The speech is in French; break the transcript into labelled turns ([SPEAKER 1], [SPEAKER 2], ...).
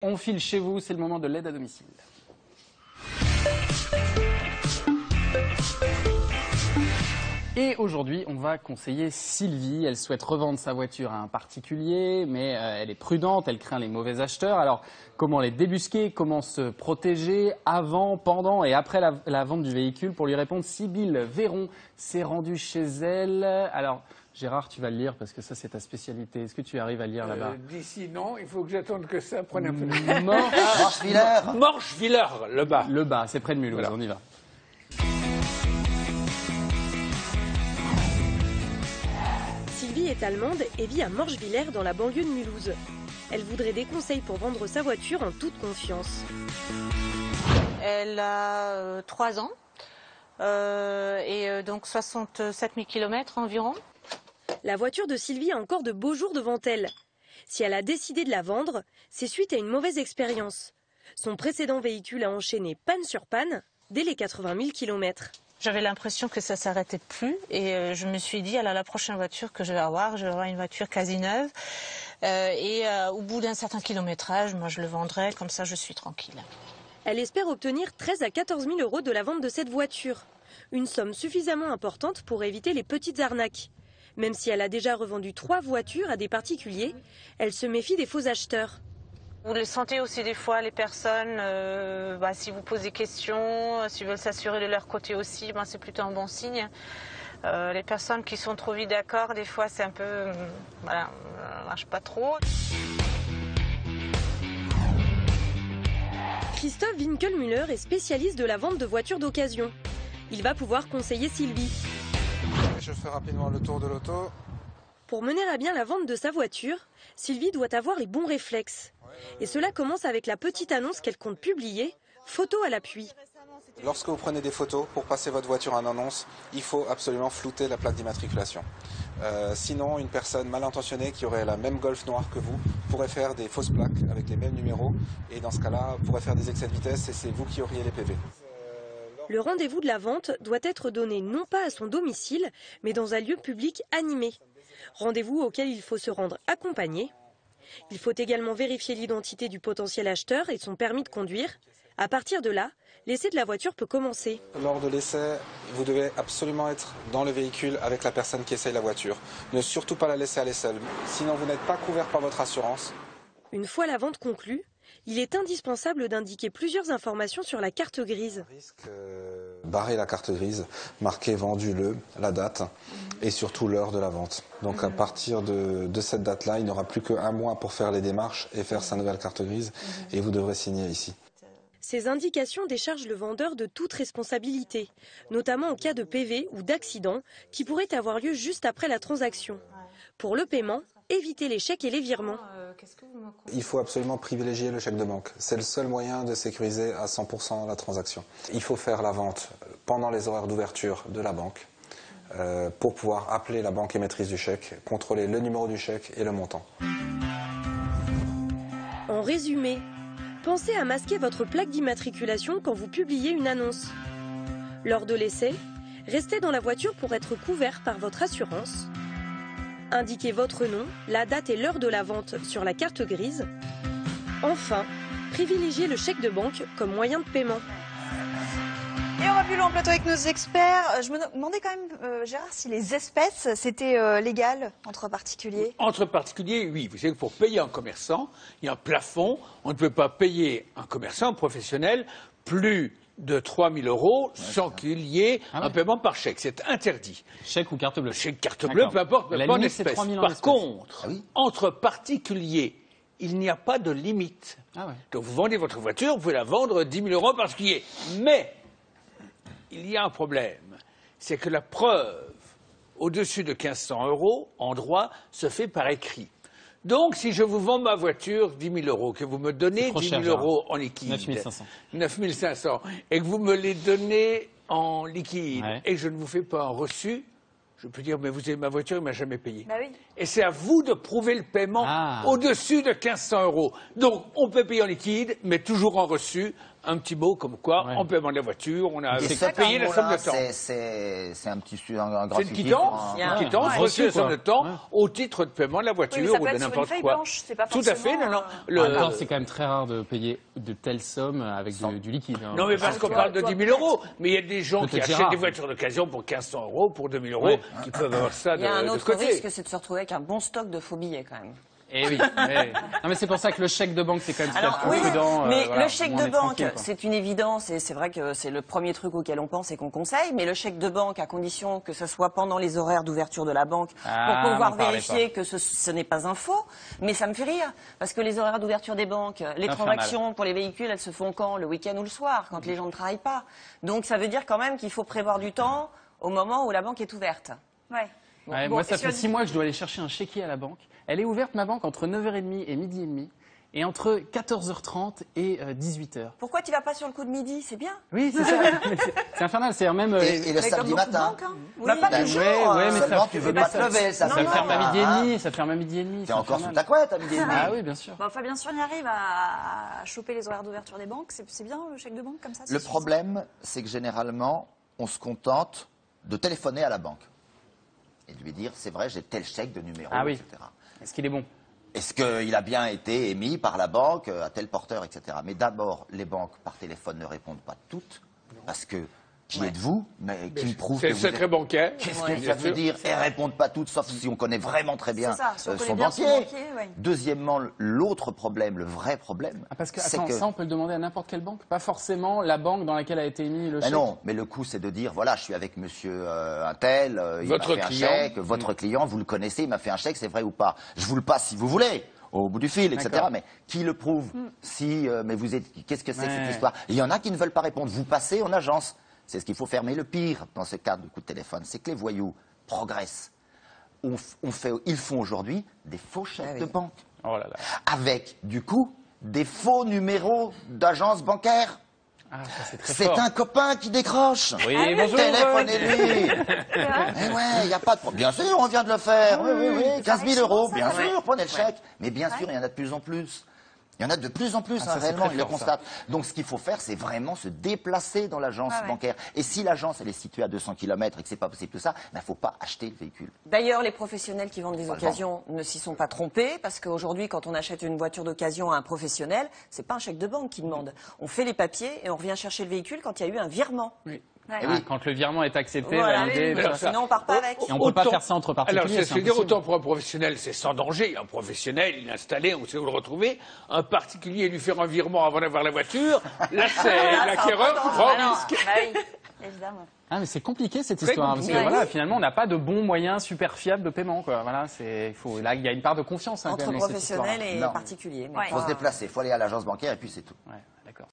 [SPEAKER 1] On file chez vous, c'est le moment de l'aide à domicile. Et aujourd'hui, on va conseiller Sylvie. Elle souhaite revendre sa voiture à un particulier, mais elle est prudente, elle craint les mauvais acheteurs. Alors, comment les débusquer? Comment se protéger avant, pendant et après la vente du véhicule? Pour lui répondre, Sybille Véron s'est rendue chez elle. Alors, Gérard, tu vas le lire parce que ça, c'est ta spécialité. Est-ce que tu arrives à lire là-bas?
[SPEAKER 2] D'ici, non. Il faut que j'attende que ça prenne un peu de
[SPEAKER 3] Morcheviller.
[SPEAKER 2] Morcheviller, le bas.
[SPEAKER 1] Le bas, c'est près de Mulhouse,
[SPEAKER 2] Voilà.
[SPEAKER 1] on y va.
[SPEAKER 4] Sylvie est allemande et vit à Morcheviller dans la banlieue de Mulhouse. Elle voudrait des conseils pour vendre sa voiture en toute confiance.
[SPEAKER 5] Elle a 3 ans et donc 67 000 km environ.
[SPEAKER 4] La voiture de Sylvie a encore de beaux jours devant elle. Si elle a décidé de la vendre, c'est suite à une mauvaise expérience. Son précédent véhicule a enchaîné panne sur panne dès les 80 000 km.
[SPEAKER 5] J'avais l'impression que ça s'arrêtait plus et je me suis dit, la prochaine voiture que je vais avoir une voiture quasi neuve. Au bout d'un certain kilométrage, moi je le vendrai, comme ça je suis tranquille.
[SPEAKER 4] Elle espère obtenir 13 à 14 000 euros de la vente de cette voiture. Une somme suffisamment importante pour éviter les petites arnaques. Même si elle a déjà revendu 3 voitures à des particuliers, elle se méfie des faux acheteurs.
[SPEAKER 5] Vous le sentez aussi des fois, les personnes, si vous posez des questions, s'ils veulent s'assurer de leur côté aussi, c'est plutôt un bon signe. Les personnes qui sont trop vite d'accord, des fois c'est un peu, ça marche pas trop.
[SPEAKER 4] Christophe Winkelmüller est spécialiste de la vente de voitures d'occasion. Il va pouvoir conseiller Sylvie.
[SPEAKER 3] Je fais rapidement le tour de l'auto.
[SPEAKER 4] Pour mener à bien la vente de sa voiture, Sylvie doit avoir les bons réflexes. Et cela commence avec la petite annonce qu'elle compte publier, photo à l'appui.
[SPEAKER 3] Lorsque vous prenez des photos pour passer votre voiture en annonce, il faut absolument flouter la plaque d'immatriculation. Sinon, une personne mal intentionnée qui aurait la même Golf noire que vous pourrait faire des fausses plaques avec les mêmes numéros et dans ce cas-là, pourrait faire des excès de vitesse et c'est vous qui auriez les PV.
[SPEAKER 4] Le rendez-vous de la vente doit être donné non pas à son domicile, mais dans un lieu public animé. Rendez-vous auquel il faut se rendre accompagné. Il faut également vérifier l'identité du potentiel acheteur et son permis de conduire. À partir de là, l'essai de la voiture peut commencer.
[SPEAKER 3] Lors de l'essai, vous devez absolument être dans le véhicule avec la personne qui essaye la voiture. Ne surtout pas la laisser aller seule, sinon vous n'êtes pas couvert par votre assurance.
[SPEAKER 4] Une fois la vente conclue, il est indispensable d'indiquer plusieurs informations sur la carte grise.
[SPEAKER 3] Barrer la carte grise, marquer vendu le, la date et surtout l'heure de la vente. Donc à partir de cette date-là, il n'y aura plus qu'un mois pour faire les démarches et faire sa nouvelle carte grise et vous devrez signer ici.
[SPEAKER 4] Ces indications déchargent le vendeur de toute responsabilité, notamment en cas de PV ou d'accident qui pourrait avoir lieu juste après la transaction. Pour le paiement, évitez les chèques et les virements.
[SPEAKER 3] Il faut absolument privilégier le chèque de banque. C'est le seul moyen de sécuriser à 100% la transaction. Il faut faire la vente pendant les horaires d'ouverture de la banque pour pouvoir appeler la banque émettrice du chèque, contrôler le numéro du chèque et le montant.
[SPEAKER 4] En résumé, pensez à masquer votre plaque d'immatriculation quand vous publiez une annonce. Lors de l'essai, restez dans la voiture pour être couvert par votre assurance. Indiquez votre nom, la date et l'heure de la vente sur la carte grise. Enfin, privilégiez le chèque de banque comme moyen de paiement.
[SPEAKER 6] Et on va plus loin en plateau avec nos experts. Je me demandais quand même, Gérard, si les espèces, c'était légal entre particuliers.
[SPEAKER 2] Entre particuliers, oui. Vous savez que pour payer un commerçant, il y a un plafond. On ne peut pas payer un commerçant professionnel plus de 3 000 euros sans qu'il y ait un paiement par chèque. C'est interdit.
[SPEAKER 1] Chèque ou carte bleue?
[SPEAKER 2] Chèque, carte bleue, peu importe, mais pas en espèces. Par contre, entre particuliers, il n'y a pas de limite. Donc vous vendez votre voiture, vous pouvez la vendre 10 000 euros en particulier. Mais il y a un problème, c'est que la preuve au-dessus de 1 500 euros en droit se fait par écrit. Donc, si je vous vends ma voiture 10 000 euros, que vous me donnez 10 000 euros en liquide, 9 500, et que vous me les donnez en liquide, et que je ne vous fais pas un reçu, je peux dire, mais vous avez ma voiture, il ne m'a jamais payé.
[SPEAKER 6] Bah oui.
[SPEAKER 2] Et c'est à vous de prouver le paiement au-dessus de 1 500 euros. Donc, on peut payer en liquide, mais toujours en reçu, un petit mot comme quoi, en paiement de la voiture, on a payé la somme de temps.
[SPEAKER 7] C'est un graphique.
[SPEAKER 2] C'est une quittance, reçue la somme de temps au titre de paiement de la voiture ou de n'importe quoi. Tout à fait, non.
[SPEAKER 1] Encore, c'est quand même très rare de payer de telles sommes avec du liquide.
[SPEAKER 2] Non, mais parce qu'on parle de 10 000 €. Mais il y a des gens qui achètent des voitures d'occasion pour 1 500 €, pour 2 000 € qui peuvent avoir ça de côté.
[SPEAKER 8] Il y a un autre risque, c'est de se retrouver avec un bon stock de faux billets quand même.
[SPEAKER 1] Eh oui, non mais c'est pour ça que le chèque de banque c'est quand même plus prudent.
[SPEAKER 8] Mais le chèque de banque, c'est une évidence et c'est vrai que c'est le premier truc auquel on pense et qu'on conseille. Mais le chèque de banque, à condition que ce soit pendant les horaires d'ouverture de la banque, pour pouvoir vérifier que ce n'est pas un faux. Mais ça me fait rire parce que les horaires d'ouverture des banques, les transactions pour les véhicules, elles se font quand? Le week-end ou le soir, quand les gens ne travaillent pas. Donc ça veut dire quand même qu'il faut prévoir du temps au moment où la banque est ouverte.
[SPEAKER 1] Moi, ça fait 6 mois que je dois aller chercher un chéquier à la banque. Elle est ouverte, ma banque, entre 9h30 et 12h30. Et entre 14h30 et 18h.
[SPEAKER 8] Pourquoi tu vas pas sur le coup de midi? C'est bien.
[SPEAKER 1] Oui, c'est ça. C'est infernal. C'est même.
[SPEAKER 7] Et le samedi matin.
[SPEAKER 8] Pas toujours.
[SPEAKER 7] Mais ça, tu veux pas te lever. Ça
[SPEAKER 1] ferme à 12h30. Ça ferme à 12h30.
[SPEAKER 7] T'es encore sous ta couette à 12h30.
[SPEAKER 1] Ah oui, bien sûr.
[SPEAKER 6] Fabien Sur y arrive à choper les horaires d'ouverture des banques. C'est bien le chèque de banque comme ça?
[SPEAKER 7] Le problème, c'est que généralement, on se contente de téléphoner à la banque. Et de lui dire, c'est vrai, j'ai tel chèque de numéro, etc.
[SPEAKER 1] Est-ce qu'il est bon?
[SPEAKER 7] Est-ce qu'il a bien été émis par la banque à tel porteur, etc. Mais d'abord, les banques par téléphone ne répondent pas toutes, parce que qui êtes-vous? Mais qui me prouve que
[SPEAKER 2] vous êtes... C'est le secret bancaire.
[SPEAKER 7] Qu'est-ce que ça veut dire? Elles ne répondent pas toutes, sauf si on connaît vraiment très bien son banquier. Deuxièmement, l'autre problème, le vrai problème...
[SPEAKER 1] parce que, ça, on peut le demander à n'importe quelle banque, pas forcément la banque dans laquelle a été émis le chèque.
[SPEAKER 7] Non, mais le coup, c'est de dire, voilà, je suis avec monsieur untel, il m'a fait un chèque, votre client, vous le connaissez, il m'a fait un chèque, c'est vrai ou pas? Je vous le passe si vous voulez. Au bout du fil, etc. Mais qui le prouve? Mais vous êtes... Qu'est-ce que c'est que cette histoire? Il y en a qui ne veulent pas répondre. Vous passez en agence. C'est ce qu'il faut faire. Mais le pire, dans ce cas de coup de téléphone, c'est que les voyous progressent. Ils font aujourd'hui des faux chèques de banque.
[SPEAKER 1] Oh là là.
[SPEAKER 7] Avec, du coup, des faux numéros d'agence bancaire. C'est un copain qui décroche.
[SPEAKER 1] Oui, bonjour.
[SPEAKER 7] Téléphonez-lui. Mais ouais, il n'y a pas de problème. Bien sûr, on vient de le faire. Oui. 15 000 €, bien sûr, prenez le chèque. Mais bien sûr, il y en a de plus en plus. Il y en a de plus en plus, réellement, ils le constatent. Donc ce qu'il faut faire, c'est vraiment se déplacer dans l'agence bancaire. Et si l'agence, elle est située à 200 km et que c'est pas possible tout ça, il ne faut pas acheter le véhicule.
[SPEAKER 8] D'ailleurs, les professionnels qui vendent des occasions ne s'y sont pas trompés, parce qu'aujourd'hui, quand on achète une voiture d'occasion à un professionnel, c'est pas un chèque de banque qui demande. On fait les papiers et on revient chercher le véhicule quand il y a eu un virement.
[SPEAKER 1] Quand le virement est accepté, validé,
[SPEAKER 8] sinon on part pas avec.
[SPEAKER 1] Et on ne peut pas faire ça entre particuliers.
[SPEAKER 2] Alors, c'est dire, autant pour un professionnel, c'est sans danger. Un professionnel, il est installé, on sait où le retrouver. Un particulier, lui faire un virement avant d'avoir la voiture, là, c'est l'acquéreur qui prend un risque.
[SPEAKER 6] Évidemment.
[SPEAKER 1] Mais c'est compliqué cette histoire, parce que finalement, on n'a pas de bons moyens super fiables de paiement, quoi. Là, il y a une part de confiance
[SPEAKER 8] entre professionnels et particuliers.
[SPEAKER 7] Il faut se déplacer, il faut aller à l'agence bancaire et puis c'est tout.
[SPEAKER 1] D'accord.